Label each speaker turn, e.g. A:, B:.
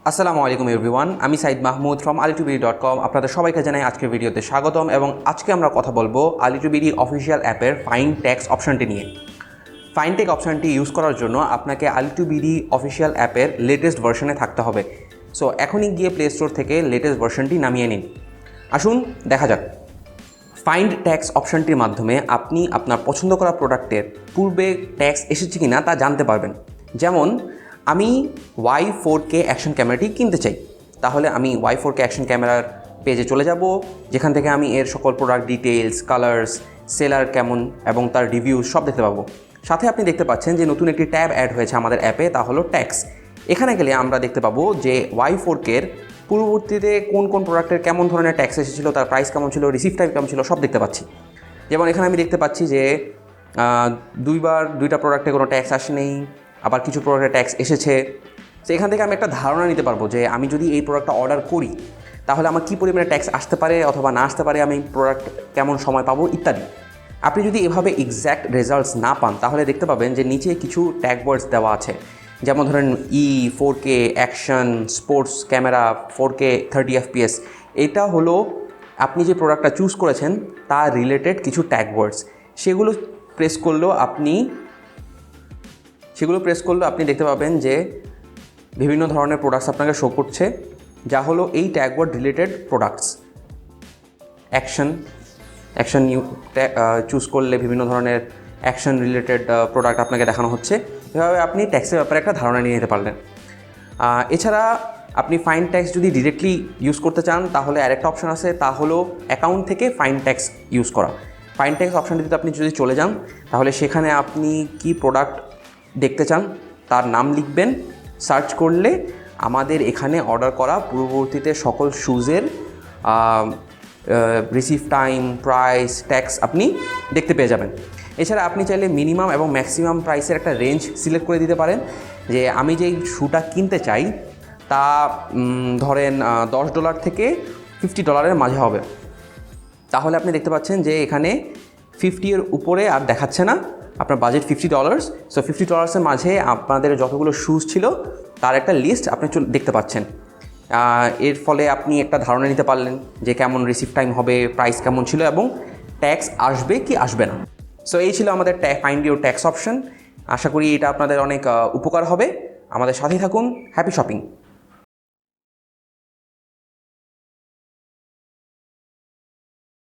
A: আসসালামু আলাইকুম এভরিওয়ান, আমি সাইদ মাহমুদ ফ্রম Ali2BD.com। আপনাদের সবাইকে জানাই আজকের ভিডিওতে স্বাগতম। এবং আজকে আমরা কথা বলবো Ali2BD অফিসিয়াল অ্যাপের ফাইন্ড ট্যাক্স অপশনটি নিয়ে। ফাইন্ড ট্যাক্স অপশনটি ইউজ করার জন্য আপনাকে Ali2BD অফিসিয়াল অ্যাপের লেটেস্ট ভার্সনে থাকতে হবে। সো এখনই গিয়ে প্লে স্টোর থেকে লেটেস্ট ভার্সনটি নামিয়ে নিন। আসুন দেখা যাক। ফাইন্ড ট্যাক্স অপশনটির মাধ্যমে আপনি আপনার পছন্দ করা প্রোডাক্টের পূর্বে ট্যাক্স এসেছে কি না তা জানতে পারবেন। যেমন আমি Y4K অ্যাকশন ক্যামেরাটি কিনতে চাই, তাহলে আমি Y4K অ্যাকশন ক্যামেরার পেজে চলে যাব, যেখান থেকে আমি এর সকল প্রোডাক্ট ডিটেলস, কালার্স, সেলার কেমন এবং তার রিভিউ সব দেখতে পাবো। সাথে আপনি দেখতে পাচ্ছেন যে নতুন একটি ট্যাব অ্যাড হয়েছে আমাদের অ্যাপে, তা হলো ট্যাক্স। এখানে গেলে আমরা দেখতে পাবো যে Y4K পূর্ববর্তীতে কোন কোন প্রোডাক্টের কেমন ধরনের ট্যাক্স এসেছিলো, তার প্রাইস কেমন ছিল, রিসিভ টাইম কেমন ছিল, সব দেখতে পাচ্ছি। যেমন এখানে আমি দেখতে পাচ্ছি যে দুইটা প্রোডাক্টে কোনো ট্যাক্স আসেনি, আবার কিছু প্রোডাক্টে ট্যাক্স এসেছে। তো এখান থেকে আমি একটা ধারণা নিতে পারবো যে আমি যদি এই প্রোডাক্টটা অর্ডার করি তাহলে আমার কী পরিমাণে ট্যাক্স আসতে পারে অথবা না আসতে পারে, আমি প্রোডাক্ট কেমন সময় পাবো ইত্যাদি। আপনি যদি এভাবে এক্স্যাক্ট রেজাল্টস না পান তাহলে দেখতে পাবেন যে নিচে কিছু ট্যাগ ওয়ার্ডস দেওয়া আছে, যেমন ধরেন E4K action sports camera 4K 30 FPS। এটা হলো আপনি যে প্রোডাক্টটা চুজ করেছেন তার রিলেটেড কিছু ট্যাগ ওয়ার্ডস। সেগুলো প্রেস করলেও আপনি দেখতে পাবেন যে বিভিন্ন ধরনের প্রোডাক্টস আপনাকে শো করছে, যা হলো এই tag word related products. Action choose করলে বিভিন্ন ধরনের অ্যাকশন রিলেটেড প্রোডাক্ট আপনাকে দেখানো হচ্ছে। এভাবে আপনি ট্যাক্সের ব্যাপারে একটা ধারণা নিয়ে নিতে পারলেন। এছাড়া আপনি ফাইন ট্যাক্স যদি ডিরেক্টলি ইউজ করতে চান তাহলে আরেকটা অপশন আছে, তা হলো অ্যাকাউন্ট থেকে ফাইন ট্যাক্স ইউজ করা। ফাইন ট্যাক্স অপশনটিতে আপনি যদি চলে যান তাহলে সেখানে আপনি কি প্রোডাক্ট দেখতে চান তার নাম লিখবেন, সার্চ করলে আমাদের এখানে অর্ডার করা পূর্ববর্তীতে সকল শুজের রিসিভ টাইম, প্রাইস, ট্যাক্স আপনি দেখতে পেয়ে যাবেন। এছাড়া আপনি চাইলে মিনিমাম এবং ম্যাক্সিমাম প্রাইসের একটা রেঞ্জ সিলেক্ট করে দিতে পারেন, যে আমি যেই শ্যুটা কিনতে চাই তা ধরেন $10 থেকে $50 মাঝে হবে। তাহলে আপনি দেখতে পাচ্ছেন যে এখানে 50 উপরে আর দেখাচ্ছে না, আপনার বাজেট $50। সো $50 মাঝে আপনাদের যতগুলো শ্যুজ ছিল তার একটা লিস্ট আপনি দেখতে পাচ্ছেন। এর ফলে আপনি একটা ধারণা নিতে পারলেন যে কেমন রিসিভ টাইম হবে, প্রাইস কেমন ছিল এবং ট্যাক্স আসবে কি আসবে না। সো এই ছিল আমাদের ফাইন্ড ইউর ট্যাক্স অপশন। আশা করি এটা আপনাদের অনেক উপকার হবে। আমাদের সাথেই থাকুন। Happy shopping.